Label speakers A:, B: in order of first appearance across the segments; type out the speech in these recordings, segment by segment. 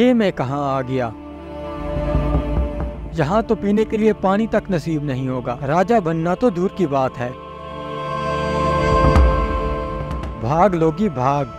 A: ये मैं कहाँ आ गया। यहाँ तो पीने के लिए पानी तक नसीब नहीं होगा, राजा बनना तो दूर की बात है। भाग लोगी भाग।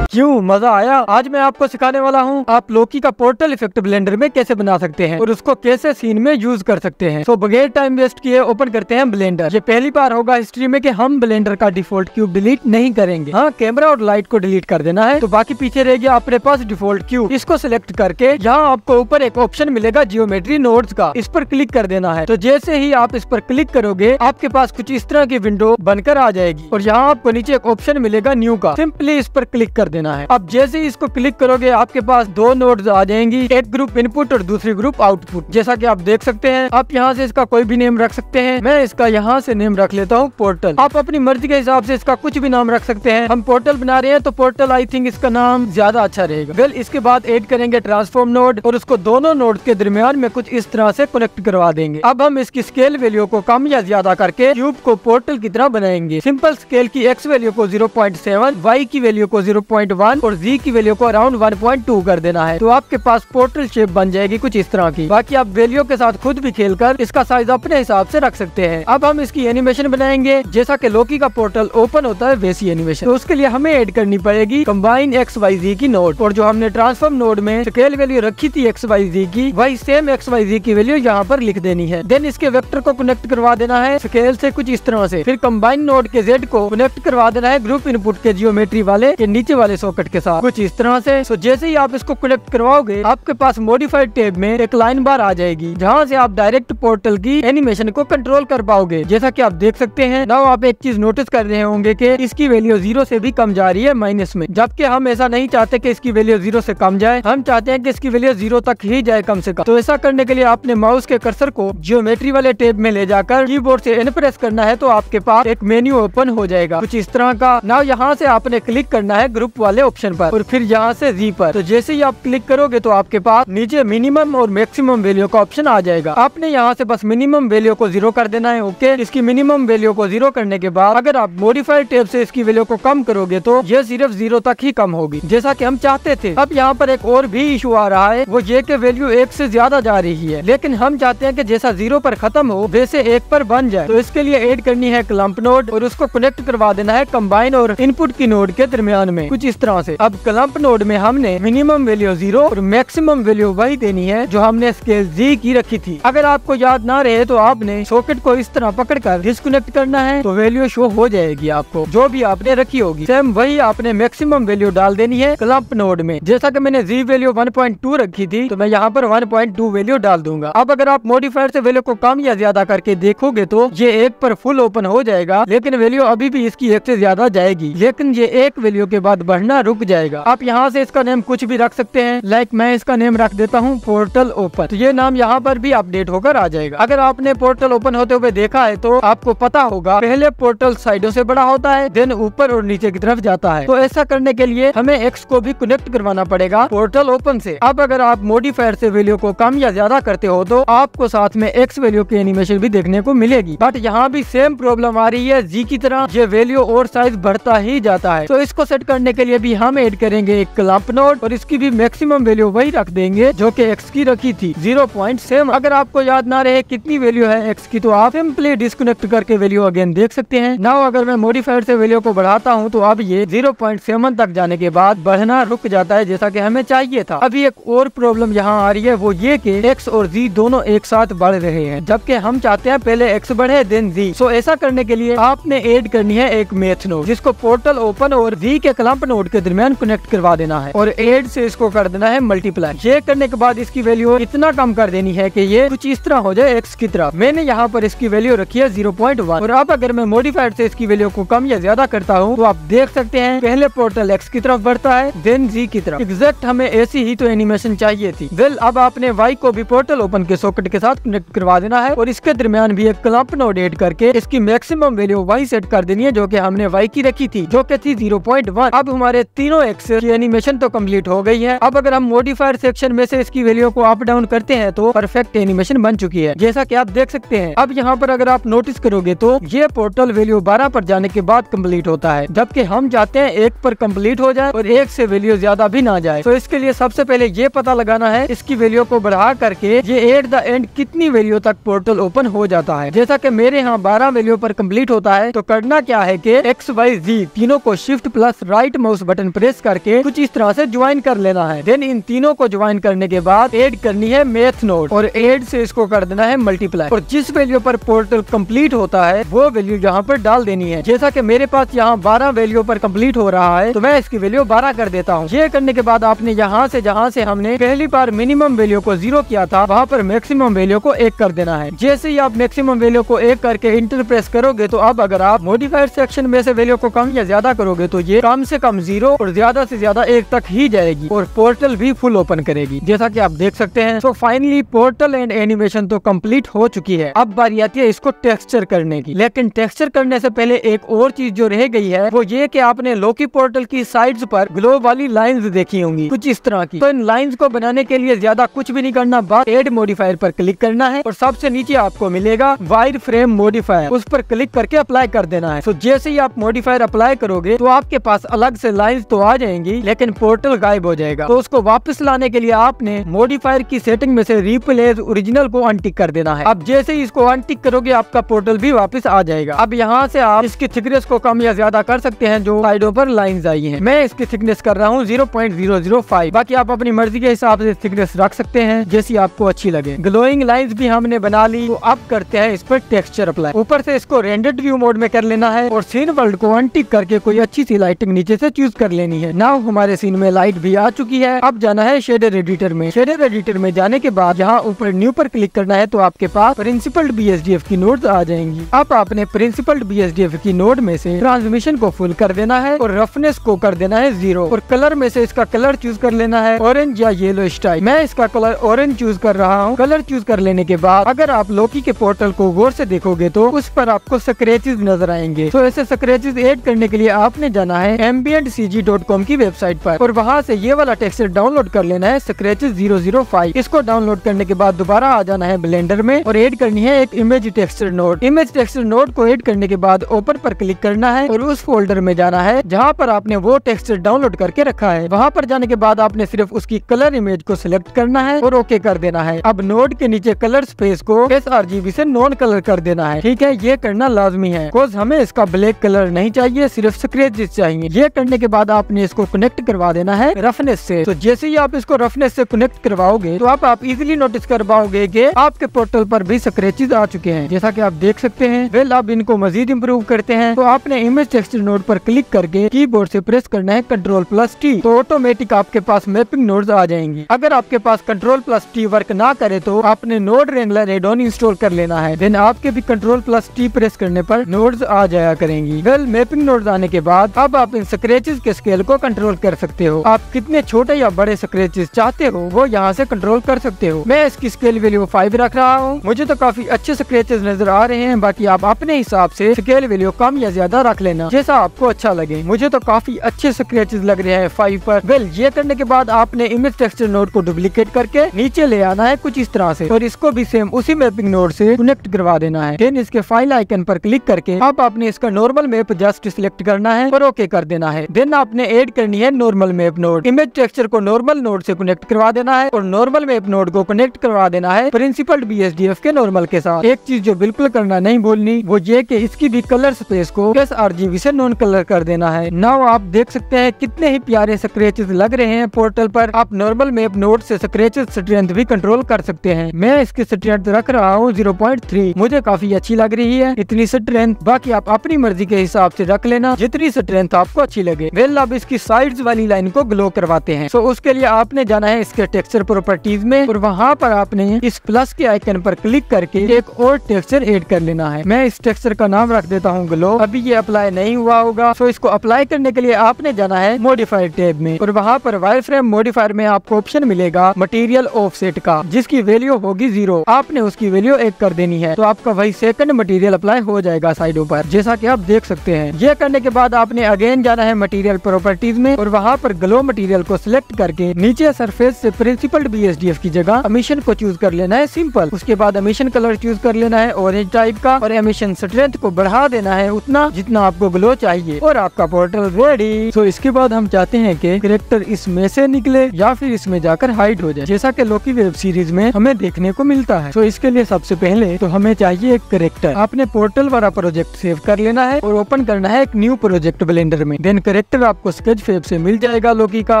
A: क्यों, मजा आया? आज मैं आपको सिखाने वाला हूँ आप लौकी का पोर्टल इफेक्ट ब्लेंडर में कैसे बना सकते हैं और उसको कैसे सीन में यूज कर सकते हैं। तो बगैर टाइम वेस्ट किए ओपन करते हैं ब्लेंडर। ये पहली बार होगा हिस्ट्री में कि हम ब्लेंडर का डिफॉल्ट क्यूब डिलीट नहीं करेंगे। हाँ, कैमरा और लाइट को डिलीट कर देना है, तो बाकी पीछे रह गया अपने पास डिफॉल्ट क्यूब। इसको सिलेक्ट करके यहाँ आपको ऊपर एक ऑप्शन मिलेगा जियोमेट्री नोड्स का, इस पर क्लिक कर देना है। तो जैसे ही आप इस पर क्लिक करोगे आपके पास कुछ इस तरह की विंडो बनकर आ जाएगी और यहाँ आपको नीचे एक ऑप्शन मिलेगा न्यू का, सिंपली इस पर क्लिक कर देना है। अब जैसे इसको क्लिक करोगे आपके पास दो नोड्स आ जाएंगी, एक ग्रुप इनपुट और दूसरी ग्रुप आउटपुट। जैसा कि आप देख सकते हैं, आप यहाँ से इसका कोई भी नेम रख सकते हैं। मैं इसका यहाँ से नेम रख लेता हूँ पोर्टल। आप अपनी मर्जी के हिसाब से इसका कुछ भी नाम रख सकते हैं। हम पोर्टल बना रहे हैं तो पोर्टल आई थिंक इसका नाम ज्यादा अच्छा रहेगा। वेल, इसके बाद ऐड करेंगे ट्रांसफॉर्म नोड और उसको दोनों नोड के दरमियान में कुछ इस तरह से कनेक्ट करवा देंगे। अब हम इसकी स्केल वैल्यू को कम या ज्यादा करके क्यूब को पोर्टल की तरह बनाएंगे। सिंपल स्केल की एक्स वैल्यू को 0.7, वाई की वैल्यू को 0.1 और जी की वैल्यू को अराउंड 1.2 कर देना है। तो आपके पास पोर्टल शेप बन जाएगी कुछ इस तरह की। बाकी आप वैल्यू के साथ खुद भी खेलकर इसका साइज अपने हिसाब से रख सकते हैं। अब हम इसकी एनिमेशन बनाएंगे, जैसा कि लौकी का पोर्टल ओपन होता है वैसी एनिमेशन। तो उसके लिए हमें ऐड करनी पड़ेगी कंबाइन XYZ की नोड, और जो हमने ट्रांसफॉर्म नोड में स्केल वैल्यू रखी थी XYZ की, वही सेम XYZ की वैल्यू यहाँ पर लिख देनी है। देन इसके वेक्टर को कनेक्ट करवा देना है स्केल से कुछ इस तरह से। फिर कंबाइन नोड के Z को कनेक्ट करवा देना है ग्रुप इनपुट के जियोमेट्री वाले के नीचे वाले सॉकेट के साथ कुछ इस तरह से। तो जैसे ही आप इसको कनेक्ट करवाओगे आपके पास मॉडिफाइड टैब में एक लाइन बार आ जाएगी, जहाँ से आप डायरेक्ट पोर्टल की एनिमेशन को कंट्रोल कर पाओगे। जैसा कि आप देख सकते हैं। नाउ आप एक चीज नोटिस कर रहे होंगे कि इसकी वैल्यू 0 से भी कम जा रही है माइनस में, जबकि हम ऐसा नहीं चाहते कि इसकी वैल्यू 0 से कम जाए। हम चाहते हैं कि इसकी वैल्यू 0 तक ही जाए कम से कम। तो ऐसा करने के लिए आपने माउस के कर्सर को जियोमेट्री वाले टैब में ले जाकर कीबोर्ड से एन प्रेस करना है, तो आपके पास एक मेन्यू ओपन हो जाएगा कुछ इस तरह का। नाउ यहाँ से आपने क्लिक करना है ग्रुप वाले ऑप्शन पर और फिर यहाँ से जी पर। तो जैसे ही आप क्लिक करोगे तो आपके पास नीचे मिनिमम और मैक्सिमम वैल्यू का ऑप्शन आ जाएगा। आपने यहाँ से बस मिनिमम वैल्यू को 0 कर देना है। ओके, इसकी मिनिमम वैल्यू को 0 करने के बाद अगर आप मॉडिफाइड टैब से इसकी वैल्यू को कम करोगे तो ये सिर्फ 0 तक ही कम होगी, जैसा कि हम चाहते थे। अब यहाँ पर एक और भी इशू आ रहा है, वो ये कि वैल्यू 1 से ज्यादा जा रही है, लेकिन हम चाहते हैं कि जैसा 0 पर खत्म हो वैसे 1 पर बन जाए। तो इसके लिए ऐड करनी है क्लम्प नोड और उसको कनेक्ट करवा देना है कंबाइन और इनपुट की नोड के दरमियान में कुछ इस तरह से। अब क्लम्प नोड में हमने मिनिमम वैल्यू 0 और मैक्सिमम वैल्यू वही देनी है जो हमने स्केल जी की रखी थी। अगर आपको याद ना रहे तो आपने सॉकेट को इस तरह पकड़कर डिस्कनेक्ट करना है, तो वैल्यू शो हो जाएगी आपको जो भी आपने रखी होगी। सेम वही आपने मैक्सिमम वैल्यू डाल देनी है क्लम्प नोड में। जैसा कि मैंने जी वैल्यू 1.2 रखी थी, तो मैं यहाँ पर 1.2 वैल्यू डाल दूंगा। अब अगर आप मॉडिफायर से वैल्यू को कम या ज्यादा करके देखोगे तो ये 1 पर फुल ओपन हो जाएगा, लेकिन वैल्यू अभी भी इसकी 1 से ज्यादा जाएगी, लेकिन ये 1 वैल्यू के बाद बढ़ना रुक जाएगा। आप यहाँ से इसका नेम कुछ भी रख सकते हैं, लाइक मैं इसका नेम रख देता हूँ पोर्टल ओपन। तो ये नाम यहाँ पर भी अपडेट होकर आ जाएगा। अगर आपने पोर्टल ओपन होते हुए देखा है तो आपको पता होगा पहले पोर्टल साइडों से बड़ा होता है, देन ऊपर और नीचे की तरफ जाता है। तो ऐसा करने के लिए हमें एक्स को भी कनेक्ट करवाना पड़ेगा पोर्टल ओपन से। अब अगर आप मॉडिफायर से वैल्यू को कम या ज्यादा करते हो तो आपको साथ में एक्स वैल्यू की एनिमेशन भी देखने को मिलेगी, बट यहाँ भी सेम प्रॉब्लम आ रही है जी की तरह, ये वैल्यू और साइज बढ़ता ही जाता है। तो इसको सेट करने के लिए भी हम ऐड करेंगे एक क्लम्प नोड और इसकी भी मैक्सिमम वैल्यू वही रख देंगे जो कि एक्स की रखी थी 0.7। अगर आपको याद ना रहे कितनी वैल्यू है एक्स की, तो आप सिंपली डिस्कनेक्ट करके वैल्यू अगेन देख सकते हैं। नाउ अगर मैं मॉडिफायर से वैल्यू को बढ़ाता हूँ तो अब ये 0.7 तक जाने के बाद बढ़ना रुक जाता है, जैसा कि हमें चाहिए था। अभी एक और प्रॉब्लम यहाँ आ रही है, वो ये कि एक्स और जी दोनों एक साथ बढ़ रहे हैं, जबकि हम चाहते हैं पहले एक्स बढ़े देन जी। सो ऐसा करने के लिए आपने ऐड करनी है एक मैथ नोड, जिसको पोर्टल ओपन और जी के क्लम्प नोड के दरमियान कनेक्ट करवा देना है और ऐड से इसको कर देना है मल्टीप्लाई। ये करने के बाद इसकी वैल्यू इतना कम कर देनी है कि ये कुछ इस तरह हो जाए एक्स की तरफ। मैंने यहाँ पर इसकी वैल्यू रखी है 0.1 और अब अगर मैं मॉडिफाइड से इसकी वैल्यू को कम या ज्यादा करता हूँ तो आप देख सकते हैं पहले पोर्टल एक्स की तरफ बढ़ता है देन जी की तरफ। एग्जैक्ट हमें ऐसी ही तो एनिमेशन चाहिए थी। वेल, अब आपने वाई को भी पोर्टल ओपन के सॉकेट के साथ कनेक्ट करवा देना है और इसके दरमियान भी एक क्लम्प नोड ऐड करके इसकी मैक्सिमम वैल्यू वही सेट कर देनी है जो कि हमने वाई की रखी थी, जो कि थी 0.1। अब हमारे हमारे तीनों एक्सेस की एनिमेशन तो कंप्लीट हो गई है। अब अगर हम मॉडिफायर सेक्शन में से इसकी वैल्यू को अप डाउन करते हैं तो परफेक्ट एनिमेशन बन चुकी है, जैसा कि आप देख सकते हैं। अब यहाँ पर अगर आप नोटिस करोगे तो ये पोर्टल वैल्यू 12 पर जाने के बाद कंप्लीट होता है, जबकि हम चाहते हैं 1 पर कंप्लीट हो जाए और 1 से वैल्यू ज्यादा भी ना जाए। तो इसके लिए सबसे पहले ये पता लगाना है इसकी वैल्यू को बढ़ा करके ये एट द एंड कितनी वैल्यू तक पोर्टल ओपन हो जाता है। जैसा कि मेरे यहाँ 12 वैल्यू पर कंप्लीट होता है, तो करना क्या है कि XYZ तीनों को shift plus right mouse button press करके कुछ इस तरह से ज्वाइन कर लेना है। देन इन तीनों को ज्वाइन करने के बाद ऐड करनी है मैथ नोड और ऐड से इसको कर देना है मल्टीप्लाई, और जिस वैल्यू पर पोर्टल कंप्लीट होता है वो वैल्यू यहाँ पर डाल देनी है। जैसा कि मेरे पास यहाँ 12 वैल्यू पर कंप्लीट हो रहा है, तो मैं इसकी वैल्यू 12 कर देता हूँ। ये करने के बाद आपने यहाँ से जहाँ से हमने पहली बार मिनिमम वैल्यू को 0 किया था, वहाँ पर मैक्सिमम वैल्यू को 1 कर देना है। जैसे ही आप मैक्सिमम वैल्यू को 1 करके इंटर प्रेस करोगे, तो अब अगर आप मॉडिफायर सेक्शन में से वैल्यू को कम या ज्यादा करोगे तो ये कम से कम 0 और ज्यादा से ज्यादा 1 तक ही जाएगी और पोर्टल भी फुल ओपन करेगी, जैसा कि आप देख सकते हैं। So finally portal and animation तो कंप्लीट हो चुकी है। अब बारी आती है इसको टेक्सचर करने की, लेकिन टेक्सचर करने से पहले एक और चीज जो रह गई है वो ये कि आपने लोकी पोर्टल की साइड्स पर ग्लो वाली लाइंस देखी होंगी कुछ इस तरह की। तो इन लाइंस को बनाने के लिए ज्यादा कुछ भी नहीं करना, बस एड मॉडिफायर पर क्लिक करना है और सबसे नीचे आपको मिलेगा वायर फ्रेम मॉडिफायर, उस पर क्लिक करके अप्लाई कर देना है। तो जैसे ही आप मॉडिफायर अप्लाई करोगे तो आपके पास अलग से लाइंस तो आ जाएंगी, लेकिन पोर्टल गायब हो जाएगा। तो उसको वापस लाने के लिए आपने मॉडिफायर की सेटिंग में से रिप्लेस ओरिजिनल को अनटिक कर देना है। अब जैसे ही इसको अनटिक करोगे आपका पोर्टल भी वापस आ जाएगा। अब यहाँ से आप इसकी थिकनेस को कम या ज्यादा कर सकते हैं जो साइडों पर लाइंस आई हैं। मैं इसकी थिकनेस कर रहा हूँ 0.005, बाकी आप अपनी मर्जी के हिसाब से थिकनेस रख सकते हैं जैसी आपको अच्छी लगे। ग्लोइंग लाइंस भी हमने बना ली, तो अब करते हैं इस पर टेक्सचर अप्लाई। ऊपर से इसको रेंडर्ड व्यू मोड में कर लेना है और सीन वर्ल्ड को अनटिक करके कोई अच्छी सी लाइटिंग नीचे से चूज कर लेनी है। नाउ हमारे सीन में लाइट भी आ चुकी है। अब जाना है शेडर एडिटर में। शेडर एडिटर में जाने के बाद यहाँ ऊपर न्यू पर क्लिक करना है, तो आपके पास प्रिंसिपल्ड BSDF की नोड्स आ जाएंगी। अब आपने प्रिंसिपल्ड BSDF की नोड में से ट्रांसमिशन को फुल कर देना है और रफनेस को कर देना है 0 और कलर में से इसका कलर चूज कर लेना है ऑरेंज या येलो स्टाइल। मैं इसका कलर ऑरेंज चूज कर रहा हूँ। कलर चूज कर लेने के बाद अगर आप लोकी के पोर्टल को गौर से देखोगे तो उस पर आपको स्क्रैचेस नजर आएंगे। तो ऐसे स्क्रैचेस ऐड करने के लिए आपने जाना है ambientcg.com की वेबसाइट पर और वहाँ से ये वाला टेक्सचर डाउनलोड कर लेना है स्क्रैचेस 005। इसको डाउनलोड करने के बाद दोबारा आ जाना है ब्लेंडर में और ऐड करनी है एक image texture node. Image texture node को ऐड करने के बाद ओपन पर क्लिक करना है और उस फोल्डर में जाना है जहाँ पर आपने वो टेक्सचर डाउनलोड करके रखा है। वहाँ पर जाने के बाद आपने सिर्फ उसकी कलर इमेज को सिलेक्ट करना है और ओके कर देना है। अब नोड के नीचे कलर स्पेस को sRGB से नॉन कलर कर देना है। ठीक है, ये करना लाजमी है बिकॉज हमें इसका ब्लैक कलर नहीं चाहिए, सिर्फ स्क्रैचेस चाहिए। ये करने के बाद आपने इसको कनेक्ट करवा देना है रफनेस से। तो जैसे ही आप इसको रफनेस से कनेक्ट करवाओगे तो आप इजिली नोटिस कर पाओगे कि आपके पोर्टल पर भी स्क्रैचेस आ चुके हैं, जैसा कि आप देख सकते हैं। वेल अब इनको मजीद इम्प्रूव करते हैं। तो आपने इमेज टेक्सचर नोड पर क्लिक करके कीबोर्ड से प्रेस करना है Ctrl+T, तो ऑटोमेटिक आपके पास मैपिंग नोड्स आ जाएंगी। अगर आपके पास Ctrl+T वर्क ना करे तो आपने node wrangler add on install कर लेना है। देन आपके भी Ctrl+T प्रेस करने पर नोड्स आ जाया करेंगी। वेल मैपिंग नोड्स आने के बाद अब आप इन स्क्रैचेस के स्केल को कंट्रोल कर सकते हो। आप कितने छोटे या बड़े स्क्रैचेस चाहते हो वो यहाँ से कंट्रोल कर सकते हो। मैं इसकी स्केल वैल्यू 5 रख रहा हूँ। मुझे तो काफी अच्छे स्क्रैचेस नजर आ रहे हैं, बाकी आप अपने हिसाब से स्केल वैल्यू कम या ज्यादा रख लेना जैसा आपको अच्छा लगे। मुझे तो काफी अच्छे स्क्रैचेस लग रहे हैं 5 पर। वेल ये करने के बाद आपने इमेज टेक्सचर नोड को डुप्लीकेट करके नीचे ले आना है कुछ इस तरह से और इसको भी सेम उसी मैपिंग नोड से कनेक्ट करवा देना है। देन इसके फाइल आइकन पर क्लिक करके अब आपने इसका नॉर्मल मैप जस्ट सिलेक्ट करना है और ओके कर देना है। देन आपने ऐड करनी है normal map node. Image texture को नॉर्मल नोड से कनेक्ट करवा देना है और नॉर्मल मैप नोड को कनेक्ट करवा देना है प्रिंसिपल्ड BSDF के नॉर्मल के साथ। एक चीज जो बिल्कुल करना नहीं भूलनी वो ये कि इसकी भी कलर स्पेस को sRGB से नॉन कलर कर देना है। नाउ आप देख सकते हैं कितने ही प्यारे स्क्रैचेस लग रहे हैं पोर्टल पर। आप नॉर्मल मैप नोड से स्क्रैचेस स्ट्रेंथ भी कंट्रोल कर सकते हैं। मैं इसकी स्ट्रेंथ रख रहा हूँ 0.3, मुझे काफी अच्छी लग रही है इतनी स्ट्रेंथ। बाकी आप अपनी मर्जी के हिसाब से रख लेना जितनी स्ट्रेंथ आपको अच्छी लगे। वेल अब इसकी साइड्स वाली लाइन को ग्लो करवाते हैं। सो उसके लिए आपने जाना है इसके टेक्सचर प्रॉपर्टीज में और वहाँ पर आपने इस प्लस के आइकन पर क्लिक करके एक और टेक्सचर ऐड कर लेना है। मैं इस टेक्सचर का नाम रख देता हूँ ग्लो। अभी ये अप्लाई नहीं हुआ होगा, सो इसको अप्लाई करने के लिए आपने जाना है मॉडिफायर टैब में और वहाँ पर वायर फ्रेम मॉडिफायर में आपको ऑप्शन मिलेगा मटेरियल ऑफसेट का, जिसकी वैल्यू होगी 0। आपने उसकी वैल्यू 1 कर देनी है, तो आपका वही सेकंड मटेरियल अप्लाई हो जाएगा साइडों पर, जैसा कि आप देख सकते हैं। ये करने के बाद आपने अगेन जाना है मटेरियल प्रॉपर्टीज में और वहाँ पर ग्लो मटेरियल को सिलेक्ट करके नीचे सरफेस से प्रिंसिपल्ड BSDF की जगह एमिशन को चूज कर लेना है सिंपल। उसके बाद एमिशन कलर चूज कर लेना है ऑरेंज टाइप का और एमिशन स्ट्रेंथ को बढ़ा देना है उतना जितना आपको ग्लो चाहिए और आपका पोर्टल रेडी। तो इसके बाद हम चाहते हैं कि कैरेक्टर इसमें से निकले या फिर इसमें जाकर हाइड हो जाए, जैसा कि लोकी वेब सीरीज में हमें देखने को मिलता है। तो इसके लिए सबसे पहले तो हमें चाहिए एक कैरेक्टर। आपने पोर्टल वाला प्रोजेक्ट सेव कर लेना है और ओपन करना है एक न्यू प्रोजेक्ट ब्लेंडर में। देन कैरेक्टर आपको स्केचफेब से मिल जाएगा लोकी का,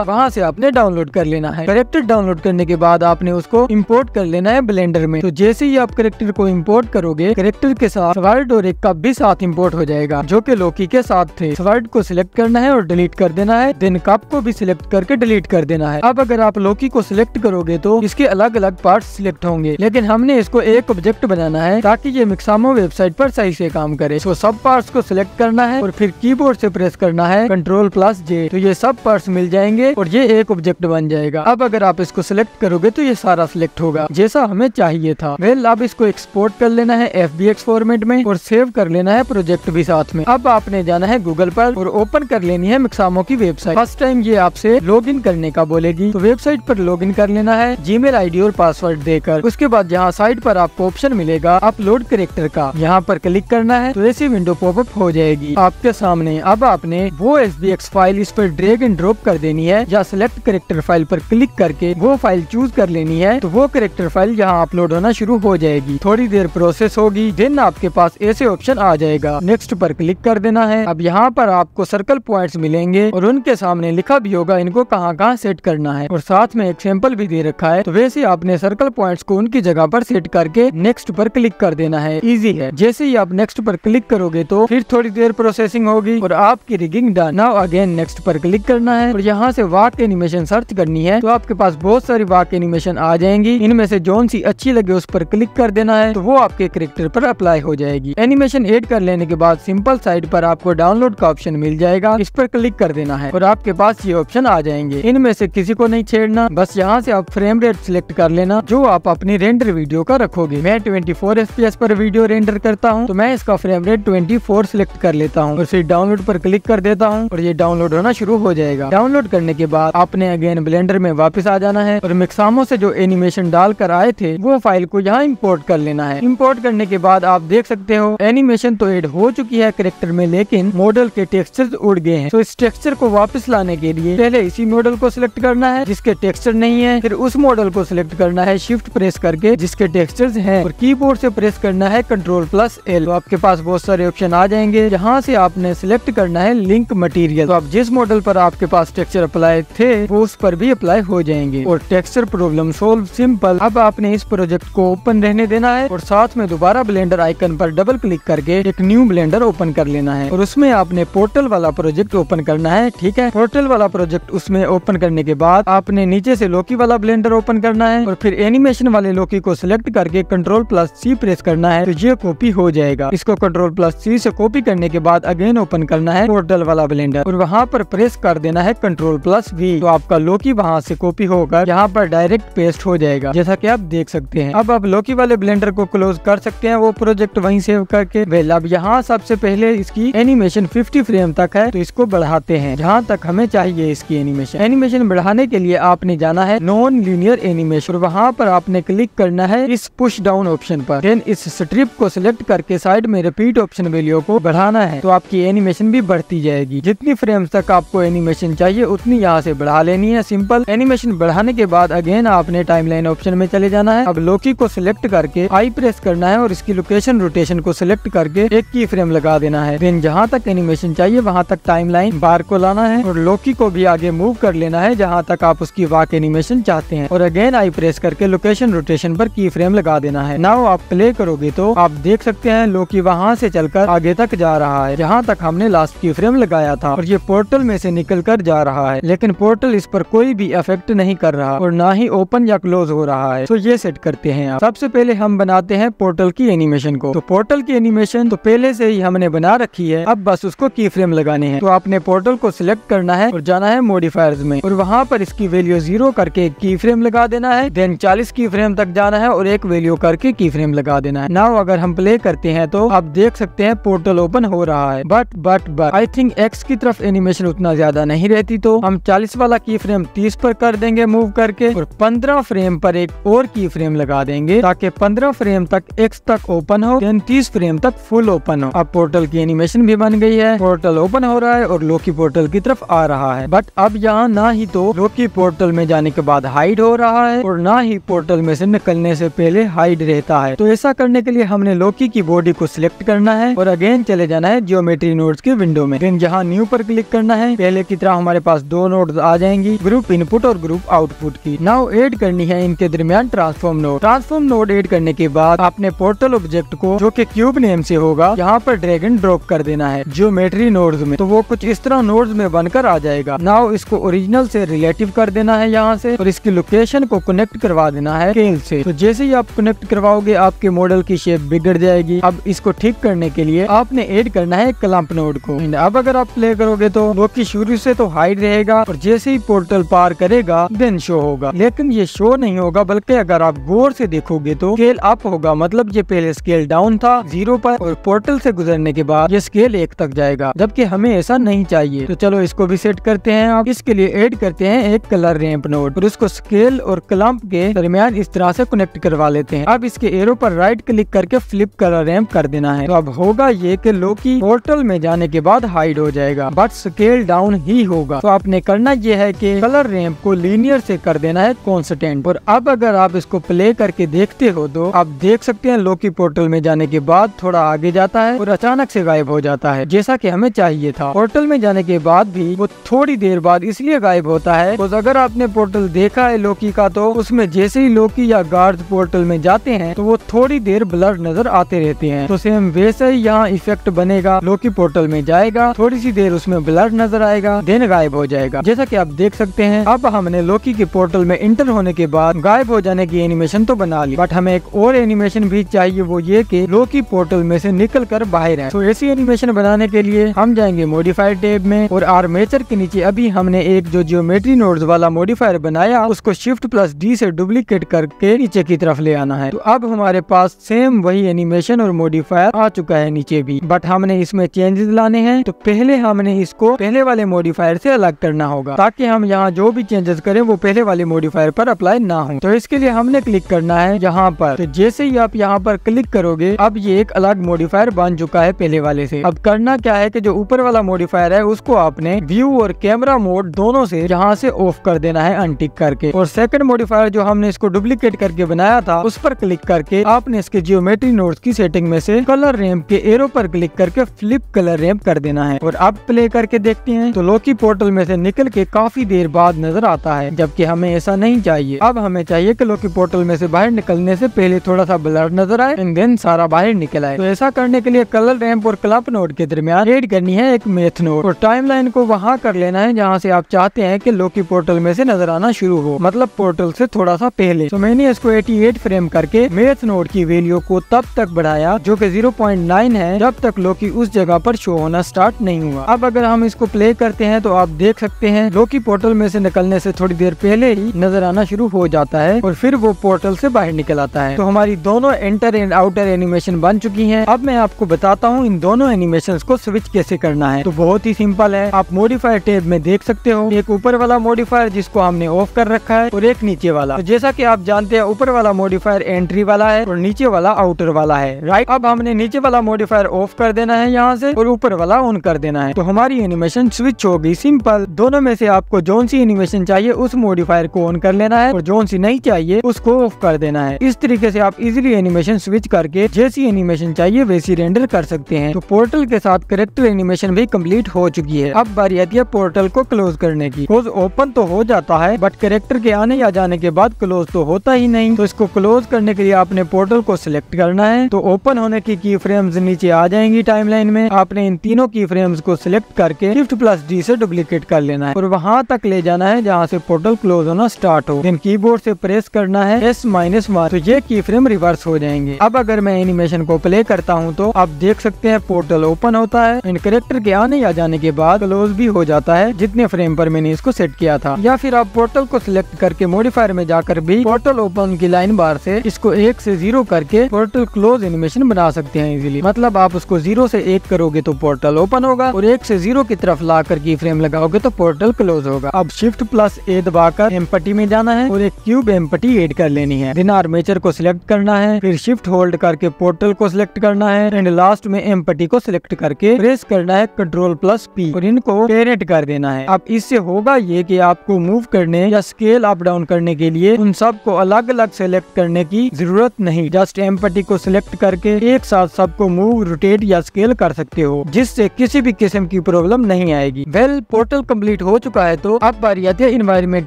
A: वहाँ से आपने डाउनलोड कर लेना है। कैरेक्टर डाउनलोड करने के बाद आपने उसको इम्पोर्ट कर लेना है ब्लेंडर में। तो जैसे ही आप कैरेक्टर को इम्पोर्ट करोगे, कैरेक्टर के साथ स्वर्ड और एक कप भी साथ इम्पोर्ट हो जाएगा जो कि लोकी के साथ थे। स्वर्ड को सिलेक्ट करना है और डिलीट कर देना है। देन कप को भी सिलेक्ट करके डिलीट कर देना है। अब अगर आप लोकी को सिलेक्ट करोगे तो इसके अलग अलग पार्ट्स सिलेक्ट होंगे, लेकिन हमने इसको एक ऑब्जेक्ट बनाना है ताकि ये मिक्सामो वेबसाइट पर सही से काम करे। तो सब पार्ट्स को सिलेक्ट करना है और फिर कीबोर्ड से प्रेस करना है Ctrl+J, तो ये सब पार्ट्स मिल जाएंगे और ये एक ऑब्जेक्ट बन जाएगा। अब अगर आप इसको सिलेक्ट करोगे तो ये सारा सिलेक्ट होगा जैसा हमें चाहिए था। वेल, अब इसको एक्सपोर्ट कर लेना है FBX फॉर्मेट में और सेव कर लेना है प्रोजेक्ट भी साथ में। अब आपने जाना है गूगल पर और ओपन कर लेनी है मिक्सामो की वेबसाइट। फर्स्ट टाइम ये आपसे लॉगिन करने का बोलेगी, तो वेबसाइट पर लॉगिन कर लेना है जीमेल आईडी और पासवर्ड देकर। उसके बाद यहाँ साइड पर आपको ऑप्शन मिलेगा अपलोड कैरेक्टर का, यहाँ पर क्लिक करना है तो ऐसी विंडो पॉपअप हो जाएगी आपके सामने। अब आपने वो SBX फाइल इस पर ड्रैग एंड ड्रॉप कर देनी है या सिलेक्ट कैरेक्टर फाइल पर क्लिक करके वो फाइल चूज कर लेनी है, तो वो कैरेक्टर फाइल यहाँ अपलोड होना शुरू हो जाएगी। थोड़ी देर प्रोसेस होगी, देन आपके पास ऐसे ऑप्शन आ जाएगा, नेक्स्ट पर क्लिक कर देना है। अब यहाँ पर आपको सर्कल पॉइंट्स मिलेंगे और उनके सामने लिखा भी होगा इनको कहाँ कहाँ सेट करना है और साथ में एक सैंपल भी दे रखा है। तो वैसे आपने सर्कल पॉइंट्स को उनकी जगह पर सेट करके नेक्स्ट पर क्लिक कर देना है। इजी है। जैसे ही आप नेक्स्ट पर क्लिक करोगे तो फिर थोड़ी देर प्रोसेसिंग होगी और आपकी rigging done. Now again next पर क्लिक करना है और यहाँ से वाक एनिमेशन सर्च करनी है, तो आपके पास बहुत सारी वाक एनिमेशन आ जाएंगी। इनमें से जोन सी अच्छी लगे उस पर क्लिक कर देना है, तो वो आपके कैरेक्टर पर अप्लाई हो जाएगी। एनिमेशन ऐड कर लेने के बाद सिंपल साइड पर आपको डाउनलोड का ऑप्शन मिल जाएगा, इस पर क्लिक कर देना है और आपके पास ये ऑप्शन आ जाएंगे। इनमें से किसी को नहीं छेड़ना, बस यहाँ से आप फ्रेम रेट सिलेक्ट कर लेना जो आप अपनी रेंडर वीडियो का रखोगे। मैं 24 FPS पर वीडियो रेंडर करता हूँ, तो मैं इसका फ्रेम रेट 24 सिलेक्ट कर लेता हूँ और फिर डाउनलोड पर क्लिक कर देता हूँ और ये डाउनलोड होना शुरू हो जाएगा। डाउनलोड करने के बाद आपने अगेन ब्लेंडर में वापस आ जाना है और मिक्सामो से जो एनिमेशन डाल कर आए थे वो फाइल को यहाँ इम्पोर्ट कर लेना है। इम्पोर्ट करने के बाद आप देख सकते हो एनिमेशन तो एड हो चुकी है कैरेक्टर में, लेकिन मॉडल के टेक्सचर्स उड़ गए हैं। तो इस टेक्सचर को वापस लाने के लिए पहले इसी मॉडल को सिलेक्ट करना है जिसके टेक्सचर नहीं है, फिर उस मॉडल को सिलेक्ट करना है शिफ्ट प्रेस करके जिसके टेक्सचर्स हैं और कीबोर्ड से प्रेस करना है Ctrl+L। तो आपके पास बहुत सारे ऑप्शन आ जाएंगे। यहाँ से आपने सिलेक्ट करना है लिंक मटेरियल, तो आप जिस मॉडल पर आपके पास टेक्सचर अप्लाई थे वो उस पर भी अप्लाई हो जाएंगे और टेक्सचर प्रॉब्लम सोल्व सिंपल। अब आपने इस प्रोजेक्ट को ओपन रहने देना है और साथ में दोबारा ब्लेंडर आइकन पर डबल क्लिक करके एक न्यू ब्लेंडर ओपन कर लेना है और उसमें आपने पोर्टल वाला प्रोजेक्ट ओपन करना है। ठीक है, पोर्टल वाला प्रोजेक्ट उसमें ओपन करने के बाद आपने नीचे से लोकी वाला ब्लेंडर ओपन करना है और फिर एनिमेशन वाले लोकी को सिलेक्ट करके Ctrl+C प्रेस करना है, तो ये कॉपी हो जाएगा। इसको Ctrl+C से कॉपी करने के बाद अगेन ओपन करना है पोर्टल वाला ब्लेंडर और वहाँ पर प्रेस कर देना है Ctrl+V, तो आपका लोकी वहाँ से कॉपी होकर यहाँ पर डायरेक्ट पेस्ट हो जाएगा जैसा कि आप देख सकते हैं। अब आप लोकी वाले ब्लेंडर को क्लोज कर सकते हैं वो प्रोजेक्ट वहीं सेव करके। वेल, अब यहाँ सबसे पहले इसकी एनिमेशन 50 फ्रेम तक है, तो इसको बढ़ाते हैं जहाँ तक हमें चाहिए इसकी एनिमेशन। एनिमेशन बढ़ाने के लिए आपने जाना है नॉन लीनियर एनिमेशन और वहाँ पर आपने क्लिक करना है इस पुश डाउन ऑप्शन पर। देन इस स्ट्रिप को सिलेक्ट करके साइड में रिपीट ऑप्शन वैल्यू को बढ़ाना है, तो आपकी एनिमेशन भी बढ़ती जाएगी। जितनी फ्रेम्स तक आपको एनिमेशन चाहिए उतनी यहाँ से बढ़ा लेनी है सिंपल। एनिमेशन बढ़ाने के बाद अगेन आपने टाइमलाइन ऑप्शन में चले जाना है। अब लोकी को सिलेक्ट करके आई प्रेस करना है और इसकी लोकेशन रोटेशन को सिलेक्ट करके एक की फ्रेम लगा देना है। देन जहाँ तक एनिमेशन चाहिए वहाँ तक टाइमलाइन बार को लाना है और लोकी को भी आगे मूव कर लेना है जहाँ तक आप उसकी वाक एनिमेशन चाहते हैं और अगेन आई प्रेस करके लोकेशन रोटेशन पर की फ्रेम लगा देना है। नाउ आप प्ले करोगे तो आप देख सकते हैं लोकी वहाँ से चलकर आगे तक जा रहा है जहाँ तक हमने लास्ट की फ्रेम लगाया था और ये पोर्टल में से निकल कर जा रहा है, लेकिन पोर्टल इस पर कोई भी इफेक्ट नहीं कर रहा और ना ही ओपन या क्लोज हो रहा है। तो ये सेट करते हैं आप। सबसे पहले हम बनाते हैं पोर्टल की एनिमेशन को। तो पोर्टल की एनिमेशन तो पहले से ही हमने बना रखी है, अब बस उसको की फ्रेम लगाने हैं। तो आपने पोर्टल को सिलेक्ट करना है और जाना है मॉडिफायर्स में और वहाँ पर इसकी वैल्यू 0 करके की फ्रेम लगा देना है। देन 40 की फ्रेम तक जाना है और एक वैल्यू करके की फ्रेम लगा देना है। नाउ अगर हम प्ले करते हैं तो आप देख सकते हैं पोर्टल ओपन हो रहा है, बट आई थिंक X की तरफ एनिमेशन उतना ज्यादा नहीं रहती तो हम 40 वाला की फ्रेम 30 पर कर देंगे मूव करके, और 15 फ्रेम पर एक और की फ्रेम लगा देंगे ताकि 15 फ्रेम तक X तक ओपन हो, 30 फ्रेम तक फुल ओपन हो। अब पोर्टल की एनिमेशन भी बन गई है, पोर्टल ओपन हो रहा है और लोकी पोर्टल की तरफ आ रहा है। बट अब यहाँ ना ही तो लोकी पोर्टल में जाने के बाद हाइड हो रहा है और ना ही पोर्टल में से निकलने से पहले हाइड रहता है। तो ऐसा करने के लिए हमने लोकी की बॉडी को सिलेक्ट करना है और अगेन चले जाना है ज्योमेट्री नोड्स की विंडो में। देन यहाँ न्यू पर क्लिक करना है। पहले की तरह हमारे पास दो नोड्स आ जाएंगी, ग्रुप इनपुट और ग्रुप आउटपुट की। नाउ ऐड करनी है इनके दरमियान transform node. Transform node add करने के बाद आपने पोर्टल ऑब्जेक्ट को, जो कि क्यूब नेम से होगा, यहाँ पर ड्रैग एंड ड्रॉप कर देना है ज्योमेट्री नोड्स में। तो वो कुछ इस तरह नोड्स में बनकर आ जाएगा। नाउ इसको ओरिजिनल से रिलेटिव कर देना है यहाँ से, और इसकी लोकेशन को कनेक्ट करवा देना है स्केल से। तो जैसे ही आप कनेक्ट करवाओगे आपके मॉडल की शेप बिगड़ जाएगी। अब इसको ठीक करने के लिए आपने ऐड करना है क्लम्प नोड को। अब अगर आप प्ले करोगे तो लोकी शुरू से तो हाइड रहेगा और जैसे ही पोर्टल पार करेगा देन शो होगा, लेकिन ये शो नहीं होगा, बल्कि अगर आप गौर से देखोगे तो स्केल अप होगा। मतलब ये पहले स्केल डाउन था 0 पर और पोर्टल से गुजरने के बाद ये स्केल 1 तक जाएगा, जबकि हमें ऐसा नहीं चाहिए। तो चलो इसको भी सेट करते हैं। आप इसके लिए ऐड करते हैं एक कलर रैंप नोड और उसको स्केल और क्लम्प के दरमियान इस तरह से कनेक्ट करवा लेते हैं। अब इसके एरो पर राइट क्लिक करके फ्लिप कलर रैंप कर देना है। तो अब होगा ये कि लोकी पोर्टल में जाने के बाद हाइड हो जाएगा, बट स्केल डाउन ही होगा। तो आपने करना ये है कि कलर रैंप को लीनियर से कर देना है कांस्टेंट। और अब अगर आप इसको प्ले करके देखते हो तो आप देख सकते हैं लोकी पोर्टल में जाने के बाद थोड़ा आगे जाता है और अचानक से गायब हो जाता है, जैसा कि हमें चाहिए था। पोर्टल में जाने के बाद भी वो थोड़ी देर बाद इसलिए गायब होता है तो अगर आपने पोर्टल देखा है लोकी का तो उसमें जैसे ही लोकी या गार्ड पोर्टल में जाते हैं तो वो थोड़ी देर ब्लर नजर आते रहते हैं। तो सेम वैसे ही यहाँ इफेक्ट बनेगा। लोकी पोर्टल में जाएगा, थोड़ी सी देर उसमें ब्लर नजर आएगा, देन गायब हो जाएगा, जैसा कि आप देख सकते हैं। अब हमने लोकी के पोर्टल में इंटर होने के बाद गायब हो जाने की एनिमेशन तो बना ली, बट हमें एक और एनिमेशन भी चाहिए, वो ये कि लोकी पोर्टल में से निकल कर बाहर आए। तो ऐसी एनिमेशन बनाने के लिए हम जाएंगे मॉडिफायर टैब में और आर्मेचर के नीचे अभी हमने एक जो ज्योमेट्री नोड्स वाला मॉडिफायर बनाया उसको Shift+D से डुप्लीकेट करके नीचे की तरफ ले आना है। तो अब हमारे पास सेम वही एनिमेशन और मॉडिफायर आ चुका है नीचे भी, बट हमने इसमें चेंजेस लाने हैं। तो पहले हमने इसको पहले वाले मॉडिफायर से अलग करना होगा ताकि हम यहाँ जो भी चेंजेस करें वो पहले वाले मॉडिफायर पर अप्लाई ना हो। तो इसके लिए हमने क्लिक करना है यहाँ पर। तो जैसे ही आप यहाँ पर क्लिक करोगे अब ये एक अलग मॉडिफायर बन चुका है पहले वाले से। अब करना क्या है कि जो ऊपर वाला मॉडिफायर है उसको आपने व्यू और कैमरा मोड दोनों से यहाँ से ऑफ कर देना है अनटिक करके, और सेकंड मॉडिफायर जो हमने इसको डुप्लीकेट करके बनाया था उस पर क्लिक करके आपने इसके जियोमेट्री नोड्स की सेटिंग में से कलर रैंप के एरो पर क्लिक करके फ्लिप कलर रैंप कर देना है। और अब प्ले करके देखते हैं तो लोकी पोर्टल में से निकल के काफी देर बाद नजर आता है, जबकि हमें ऐसा नहीं चाहिए। अब हमें चाहिए कि लोकी पोर्टल में से बाहर निकलने से पहले थोड़ा सा ब्लर नजर आए एंड देन सारा बाहर निकल आए। तो ऐसा करने के लिए कलर रैंप और क्लम्प नोड के दरमियान ऐड करनी है एक मैथ नोड और टाइमलाइन को वहाँ कर लेना है जहाँ से आप चाहते हैं कि लोकी पोर्टल में से नजर आना शुरू हो, मतलब पोर्टल से थोड़ा सा पहले। तो मैंने इसको 88 फ्रेम करके मैथ नोड की वैल्यू को तब तक बढ़ाया जो कि 0.9 है जब तक लोकी उस जगह पर शो होना स्टार्ट नहीं हुआ। अब अगर हम इसको प्ले करते हैं तो आप देख सकते हैं लोकी पोर्टल में से निकलने से थोड़ी देर पहले ही नजर आना शुरू हो जाता है और फिर वो पोर्टल से बाहर निकल आता है। तो हमारी दोनों एंटर एंड आउटर एनिमेशन बन चुकी हैं। अब मैं आपको बताता हूँ इन दोनों एनिमेशंस को स्विच कैसे करना है। तो बहुत ही सिंपल है, आप मॉडिफायर टैब में देख सकते हो एक ऊपर वाला मॉडिफायर जिसको हमने ऑफ कर रखा है और एक नीचे वाला। तो जैसा कि आप जानते हैं ऊपर वाला मॉडिफायर एंट्री वाला है और नीचे वाला आउटर वाला है, राइट। अब हमने नीचे वाला मॉडिफायर ऑफ कर देना है यहाँ से और ऊपर वाला ऑन कर देना है। तो हमारी एनिमेशन स्विच हो गई। सिंपल, दोनों में से आपको जोन सी एनिमेशन चाहिए उस मॉडिफायर को ऑन कर लेना है और जोन सी नहीं चाहिए उसको ऑफ कर देना है। इस तरीके से आप इजिली एनिमेशन स्विच करके जैसी एनिमेशन चाहिए वैसी रेंडर कर सकते हैं। तो पोर्टल के साथ कैरेक्टर एनिमेशन भी कंप्लीट हो चुकी है। अब बारी आती है पोर्टल को क्लोज करने की। क्लोज ओपन तो हो जाता है बट कैरेक्टर के आने या जाने के बाद क्लोज तो होता ही नहीं। तो इसको क्लोज करने के लिए आपने पोर्टल को सिलेक्ट करना है। तो ओपन होने की की फ्रेम्स नीचे आ जाएंगी टाइमलाइन में। आपने इन तीनों की फ्रेम्स को सिलेक्ट करके Shift+D से डुप्लीकेट कर लेना है और वहाँ तक ले जाना है जहाँ से पोर्टल क्लोज होना स्टार्ट हो। देन कीबोर्ड से प्रेस करना है S-1, तो ये की फ्रेम रिवर्स हो जाएंगे। अब अगर मैं एनिमेशन को प्ले करता हूँ तो आप देख सकते हैं पोर्टल ओपन होता है, इन कैरेक्टर के आने या जाने के बाद क्लोज भी हो जाता है जितने फ्रेम पर मैंने इसको सेट किया था। या फिर आप पोर्टल को सिलेक्ट करके मॉडिफायर में जाकर भी पोर्टल ओपन की लाइन बार से इसको 1 से 0 करके पोर्टल क्लोज एनिमेशन बना सकते हैं इजीली। मतलब आप उसको 0 से 1 करोगे तो पोर्टल ओपन होगा और 1 से से 0 की तरफ लाकर की फ्रेम लगाओगे तो पोर्टल क्लोज होगा। अब Shift+A दबाकर एम्पटी में जाना है और एक क्यूब एम्पटी ऐड कर लेनी है। देन आर्मेचर को सिलेक्ट करना है, फिर शिफ्ट होल्ड करके पोर्टल को सिलेक्ट करना है एंड लास्ट में एम्पटी को सिलेक्ट करके प्रेस करना है Ctrl+P और इनको पेरेंट कर देना है। अब इससे होगा ये कि आपको मूव करने या स्केल अप डाउन करने के लिए उन सब को अलग अलग सेलेक्ट करने की जरूरत नहीं, जस्ट एम्पटी को सिलेक्ट करके एक साथ सबको मूव, रोटेट या स्केल कर सकते हो, जिससे किसी भी किस्म की प्रॉब्लम नहीं आएगी। वेल, पोर्टल कंप्लीट हो चुका है तो अब बारी आती है एनवायरनमेंट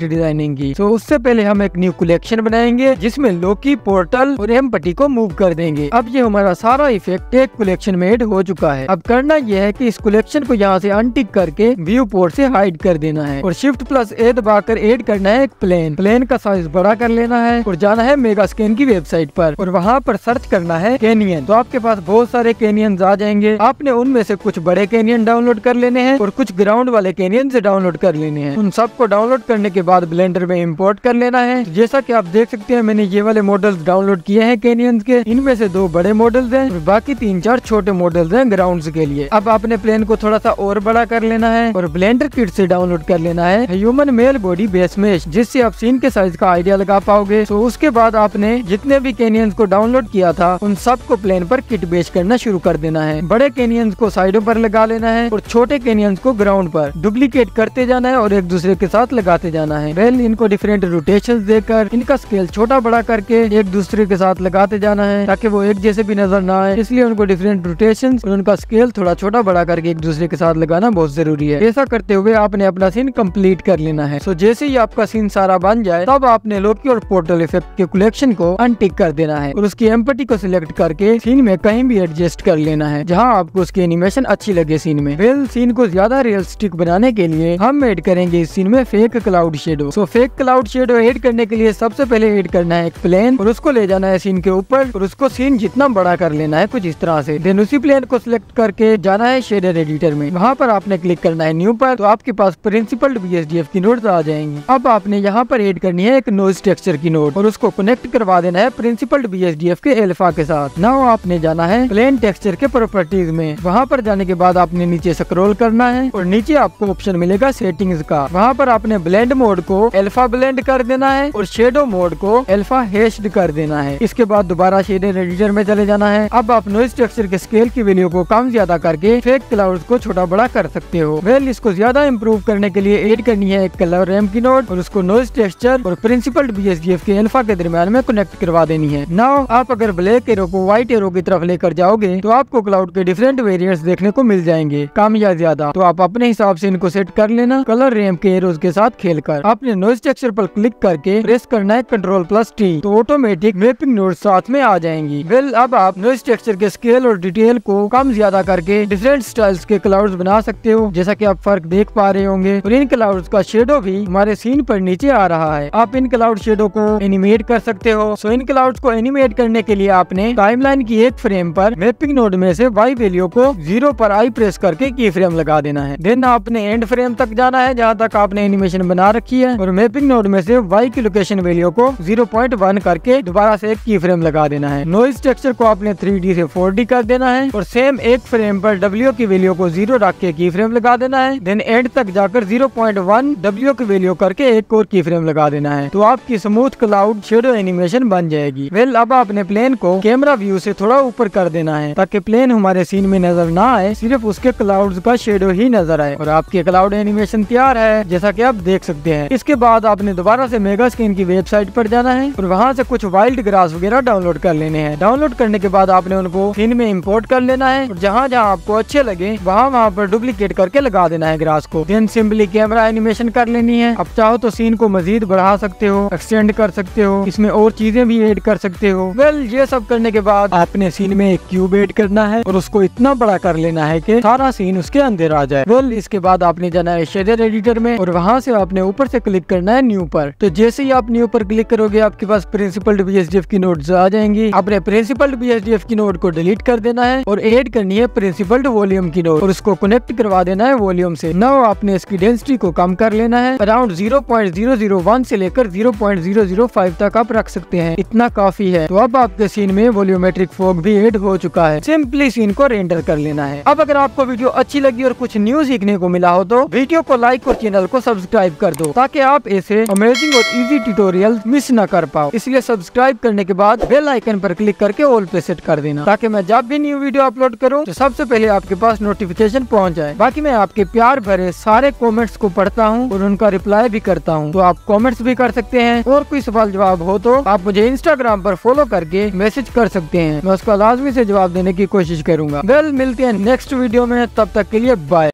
A: डिजाइनिंग की। तो उससे पहले हम एक न्यू कलेक्शन बनाएंगे जिसमें लोकी, पोर्टल और एम्पटी को मूव कर देंगे। अब ये हमारा सारा इफेक्ट एक कलेक्शन में ऐड हो चुका है। अब करना यह है कि इस कलेक्शन को यहाँ से अनटिक करके व्यू पोर्ट से हाइड कर देना है और Shift+A दबाकर ऐड करना है एक प्लेन का साइज बड़ा कर लेना है और जाना है मेगास्केन की वेबसाइट पर और वहाँ पर सर्च करना है कैनियन। तो आपके पास बहुत सारे कैनियन आ जाएंगे। आपने उनमें से कुछ बड़े कैनियन डाउनलोड कर लेने हैं और कुछ ग्राउंड वाले कैनियन से डाउनलोड कर लेने हैं। उन सबको डाउनलोड करने के बाद ब्लेंडर में इंपोर्ट कर लेना है। जैसा कि आप देख सकते हैं मैंने ये वाले मॉडल्स डाउनलोड किए हैं कैनियन के। इनमें से 2 बड़े मॉडल्स हैं और बाकी 3-4 छोटे मॉडल्स हैं ग्राउंड के लिए। अब आपने प्लेन को थोड़ा सा और बड़ा कर लेना है और ब्लेंडर किट से डाउनलोड कर लेना है human male body base mesh, जिससे आप सीन के साइज का आइडिया लगा पाओगे। तो उसके बाद आपने जितने भी कैनियंस को डाउनलोड किया था उन सब को प्लेन पर किट बेच करना शुरू कर देना है। बड़े कैनियंस को साइडों पर लगा लेना है और छोटे कैनियंस को ग्राउंड पर डुप्लीकेट करते जाना है और एक दूसरे के साथ लगाते जाना है। वेल, इनको डिफरेंट रोटेशंस देकर इनका स्केल छोटा बड़ा करके एक दूसरे के साथ लगाते जाना है ताकि वो एक जैसे भी नजर ना आए। इसलिए उनको डिफरेंट रोटेशंस और उनका स्केल थोड़ा छोटा बड़ा करके एक दूसरे के साथ लगाना बहुत जरूरी है। ऐसा करते हुए आपने अपना सीन कंप्लीट कर लेना है। सो जैसे ही आपका सीन सारा बन जाए तब आपने लोकी और पोर्टल इफेक्ट के कलेक्शन को अनटिक कर देना है और उसकी एम्पटी को सिलेक्ट करके सीन में कहीं भी एडजस्ट कर लेना है जहां आपको उसकी एनिमेशन अच्छी लगे सीन में। वेल, सीन को ज्यादा रियलिस्टिक बनाने के लिए हम ऐड करेंगे इस सीन में fake cloud shadow. So fake cloud shadow add करने के लिए सबसे पहले ऐड करना है एक प्लेन और उसको ले जाना है सीन के ऊपर और उसको सीन जितना बड़ा कर लेना है कुछ इस तरह से। देन उसी प्लेन को सिलेक्ट करके जाना है शेडर एडिटर में, वहाँ पर आपने क्लिक करना है न्यू पर, तो आपके पास प्रिंसिपल्ड BSDF की नोड्स आ जाएंगी। अब आपने यहाँ पर ऐड करनी है एक नोइज टेक्सचर की नोड और उसको कनेक्ट करवा देना है प्रिंसिपल्ड BSDF के अल्फा के साथ। नाउ आपने जाना है प्लेन टेक्सचर के प्रॉपर्टीज में, वहाँ पर जाने के बाद आपने नीचे स्क्रॉल करना है और नीचे आपको ऑप्शन मिलेगा सेटिंग्स का। वहाँ पर आपने ब्लेंड मोड को अल्फा ब्लेंड कर देना है और शेडो मोड को अल्फा हेश्ड कर देना है। इसके बाद दोबारा शेडर एडिटर में चले जाना है। अब आप नोइज टेक्सचर के स्केल की वैल्यू को कम ज्यादा करके फेक क्लाउड्स को छोटा बड़ा कर सकते हो। वेल, इसको ज्यादा इम्प्रूव करने के लिए ऐड करनी है एक कलर रैम्प की नोड और उसको नोइज टेक्सचर और प्रिंसिपल्ड BSDF के अल्फा के दरमियान में कनेक्ट करवा देनी है। नाउ आप अगर ब्लैक एरो को व्हाइट एरो की तरफ लेकर जाओगे तो आपको क्लाउड के डिफरेंट वेरिएंट्स देखने को मिल जाएंगे, कम या ज्यादा। तो आप अपने हिसाब से इनको सेट कर लेना कलर रैम्प के एरोज के साथ खेलकर। आपने नोइज टेक्सचर पर क्लिक करके प्रेस करना है Ctrl+T, तो ऑटोमेटिक मैपिंग नोड साथ में आ जाएंगी। वेल, अब आप नोइज टेक्सचर के स्केल और डिटेल को कम ज्यादा करके डिफरेंट स्टाइल्स के क्लाउड्स बना सकते हो, जैसा कि आप फर्क देख पा रहे होंगे। और इन क्लाउड्स का शेडो भी हमारे सीन पर नीचे आ रहा है। आप इन क्लाउड शेडो को एनिमेट कर सकते हो। सो इन क्लाउड्स को एनिमेट करने के लिए आपने टाइमलाइन की एक फ्रेम पर मैपिंग नोड में से Y वैल्यू को 0 पर I प्रेस करके की फ्रेम लगा देना है। देन आपने एंड फ्रेम तक जाना है जहाँ तक आपने एनिमेशन बना रखी है और मैपिंग नोड में से Y की लोकेशन वैल्यू को 0.1 करके दोबारा से एक की फ्रेम लगा देना है। नॉइज टेक्सचर को आपने 3D से 4D कर देना है और सेम एक फ्रेम पर W की वैल्यू को 0 रख के की फ्रेम लगा देना है। देन एंड तक जाकर 0.1 W की वैल्यू करके एक और की फ्रेम लगा देना है। तो आपकी स्मूथ क्लाउड शेडो एनिमेशन बन जाएगी। वेल, अब आपने प्लेन को कैमरा व्यू से थोड़ा ऊपर कर देना है ताकि प्लेन हमारे सीन में नजर ना आए, सिर्फ उसके क्लाउड्स का शेडो ही नजर आए। और आपकी क्लाउड एनिमेशन तैयार है जैसा कि आप देख सकते हैं। इसके बाद आपने दोबारा से मेगास्केन की वेबसाइट पर जाना है और वहाँ से कुछ वाइल्ड ग्रास वगैरह डाउनलोड कर लेने हैं। डाउनलोड करने के बाद आपने उनको सीन में इंपोर्ट कर लेना है और जहाँ जहाँ आपको अच्छे लगे वहाँ पर डुप्लीकेट करके लगा देना है ग्रास को। देन सिंपली कैमरा एनिमेशन कर लेनी है। अब चाहो तो सीन को मजीद बढ़ा सकते हो, एक्सटेंड कर सकते हो, इसमें और चीजें भी ऐड कर सकते हो। वेल, ये सब करने के बाद आपने सीन में एक क्यूब ऐड करना है और उसको इतना बड़ा कर लेना है कि सारा सीन उसके अंदर आ जाए। वेल, इसके बाद आपने जाना है शेडर एडिटर में और वहाँ से आपने ऊपर से क्लिक करना है न्यू पर। तो जैसे ही आप न्यू पर क्लिक करोगे आपके पास प्रिंसिपल्ड BSDF की नोड्स आ जाएंगी। आपने प्रिंसिपल्ड BSDF की नोड को डिलीट कर देना है और ऐड करनी है प्रिंसिपल्ड वॉल्यूम की नोड और उसको कनेक्ट करवा देना है वॉल्यूम से। नाउ आपने इसकी डेंसिटी को कम कर लेना है, अराउंड 0.001 से लेकर 0.005 तक आप रख सकते हैं, इतना काफी है। तो अब आपके सीन में वॉल्यूमेट्रिक फॉग भी ऐड हो चुका है। सिंपली सीन को रेंडर कर लेना है। अब अगर आपको वीडियो अच्छी अच्छी लगी और कुछ न्यू सीखने को मिला हो तो वीडियो को लाइक और चैनल को सब्सक्राइब कर दो, ताकि आप ऐसे अमेजिंग और इजी ट्यूटोरियल मिस न कर पाओ। इसलिए सब्सक्राइब करने के बाद बेल आइकन पर क्लिक करके ऑल पे सेट कर देना, ताकि मैं जब भी न्यू वीडियो अपलोड करूँ तो सबसे पहले आपके पास नोटिफिकेशन पहुँच जाए। बाकी मैं आपके प्यार भरे सारे कॉमेंट्स को पढ़ता हूँ और उनका रिप्लाई भी करता हूँ, तो आप कॉमेंट्स भी कर सकते हैं। और कोई सवाल जवाब हो तो आप मुझे इंस्टाग्राम पर फॉलो करके मैसेज कर सकते हैं, मैं उसका लाजमी से जवाब देने की कोशिश करूंगा। वेल, मिलते हैं नेक्स्ट वीडियो में, तब तक के लिए बाय।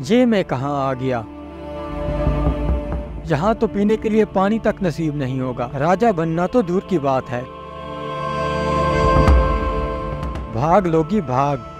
A: ये मैं कहाँ आ गया, यहाँ तो पीने के लिए पानी तक नसीब नहीं होगा, राजा बनना तो दूर की बात है। भाग लोगी भाग।